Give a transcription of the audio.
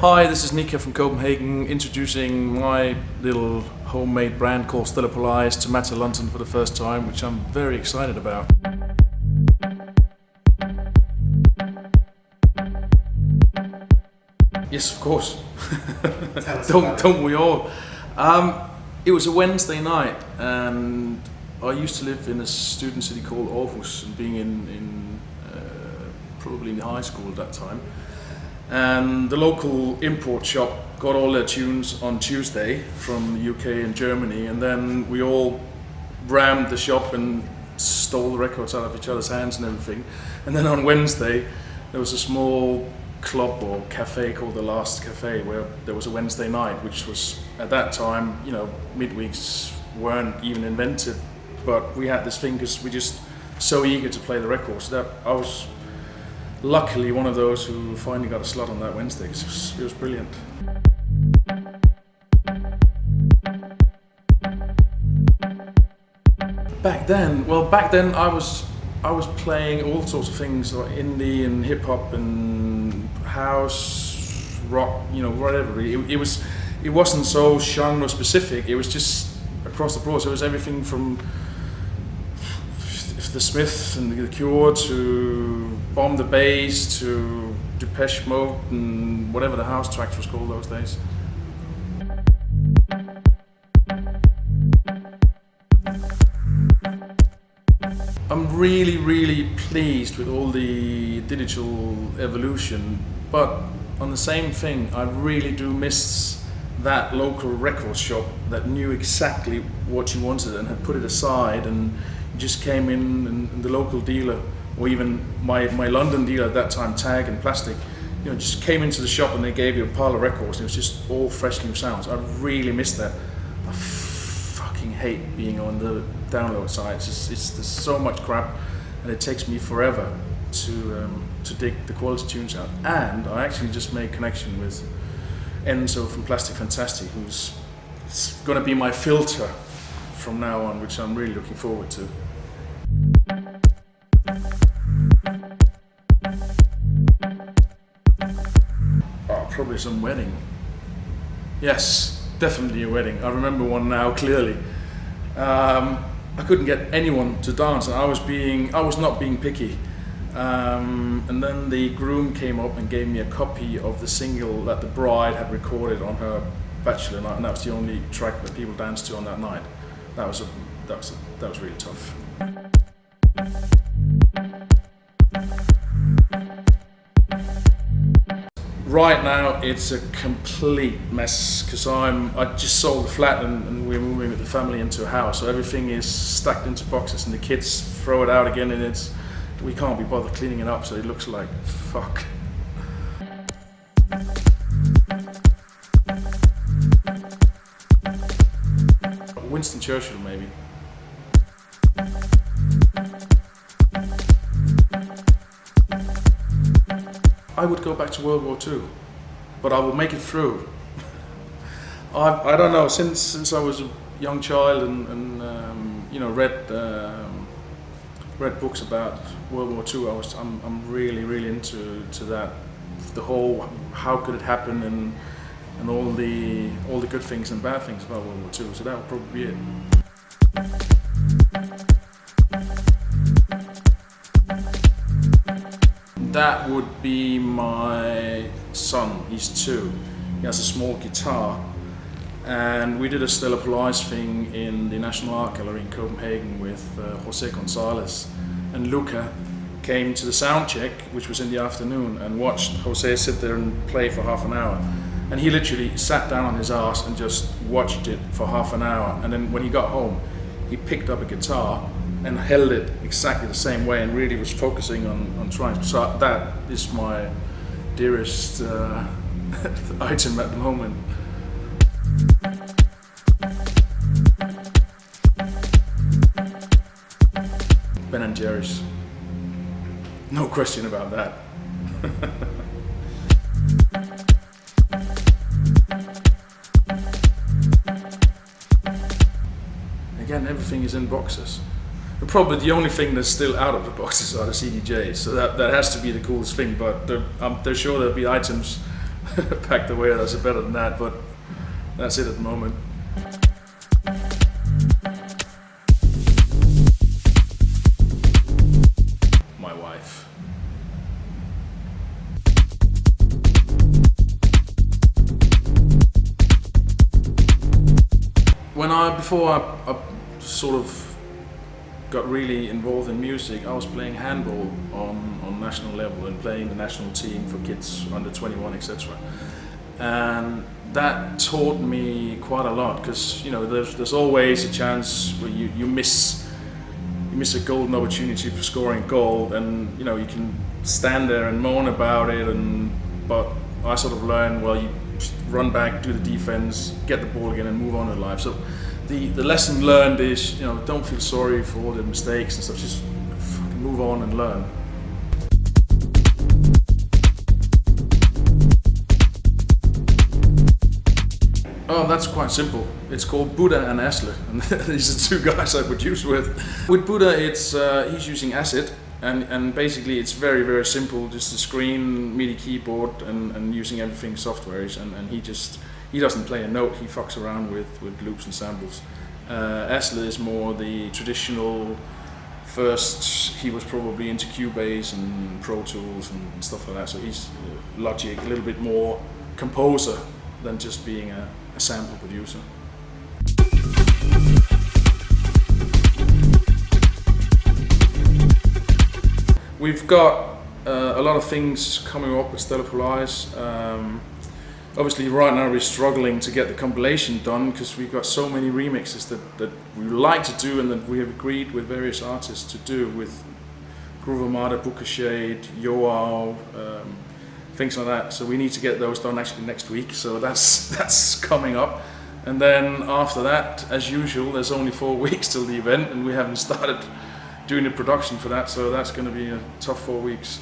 Hi, this is Nicka from Copenhagen, introducing my little homemade brand called Stella Polaris to Matter London for the first time, which I'm very excited about. Yes, of course. Don't we all? It was a Wednesday night, and I used to live in a student city called Aarhus, and being in probably in high school at that time. And the local import shop got all their tunes on Tuesday from the UK and Germany, and then we all rammed the shop and stole the records out of each other's hands and everything. And then on Wednesday there was a small club or cafe called the Last Cafe, where there was a Wednesday night, which was at that time, you know, midweeks weren't even invented, but we had this thing because we just so eager to play the records that I was luckily one of those who finally got a slot on that Wednesday. It was brilliant. Back then I was playing all sorts of things like indie and hip hop and house, rock, you know, whatever. It wasn't so genre specific. It was just across the board. So it was everything from the Smiths and the Cure to Bomb the Bass to Depeche Mode and whatever the house tracks was called those days. I'm really pleased with all the digital evolution, but on the same thing, I really do miss that local record shop that knew exactly what you wanted and had put it aside, and you just came in and the local dealer, or even my London dealer at that time, Tag and Plastic, you know, just came into the shop and they gave you a pile of records and it was just all fresh new sounds. I really miss that. I fucking hate being on the download sites. There's so much crap and it takes me forever to dig the quality tunes out. And I actually just made connection with Enzo from Plastic Fantastic, who's going to be my filter from now on, which I'm really looking forward to. Oh, probably some wedding. Yes, definitely a wedding. I remember one now clearly. I couldn't get anyone to dance, and I was not being picky. And then the groom came up and gave me a copy of the single that the bride had recorded on her bachelor night, and that was the only track that people danced to on that night. That was really tough. Right now it's a complete mess because I just sold the flat and we're moving with the family into a house, so everything is stacked into boxes and the kids throw it out again, and we can't be bothered cleaning it up, so it looks like fuck. Winston Churchill, maybe. I would go back to World War II, but I will make it through. I don't know, since I was a young child and you know, read books about World War II, I'm really into that, the whole how could it happen and all the good things and bad things about World War II. So that would probably be it. That would be my son. He's 2. He has a small guitar, and we did a Stella Polaris thing in the National Art Gallery in Copenhagen with Jose Gonzalez, and Luca came to the sound check, which was in the afternoon, and watched Jose sit there and play for half an hour. And he literally sat down on his ass and just watched it for half an hour. And then when he got home, he picked up a guitar and held it exactly the same way and really was focusing on trying. So that is my dearest item at the moment. Ben & Jerry's. No question about that. Again, everything is in boxes. Probably the only thing that's still out of the boxes are the CDJs, so that has to be the coolest thing, but they're sure there'll be items packed away that's better than that, but that's it at the moment. My wife. Before I sort of got really involved in music, I was playing handball on national level and playing the national team for kids under 21, etc. And that taught me quite a lot, because there's always a chance where you miss a golden opportunity for scoring a goal, and you can stand there and moan about it, but I sort of learned, well, you run back, do the defense, get the ball again, and move on in life. So the lesson learned is, don't feel sorry for all the mistakes and stuff, just fucking move on and learn. Oh, that's quite simple. It's called Buddha and Asle, and these are two guys I produce with. With Buddha, he's using Acid, and basically it's very, very simple, just a screen, MIDI keyboard, and using everything softwares, and he doesn't play a note, he fucks around with loops and samples. Asle is more the traditional. First, he was probably into Cubase and Pro Tools and stuff like that, so he's Logic, a little bit more composer than just being a sample producer. We've got a lot of things coming up with Stella Polaris. Obviously right now we're struggling to get the compilation done, because we've got so many remixes that we like to do and that we have agreed with various artists to do, with Groove Armada, Booker Shade, Yoao, things like that. So we need to get those done actually next week, so that's coming up. And then after that, as usual, there's only 4 weeks till the event, and we haven't started doing the production for that, so that's going to be a tough 4 weeks.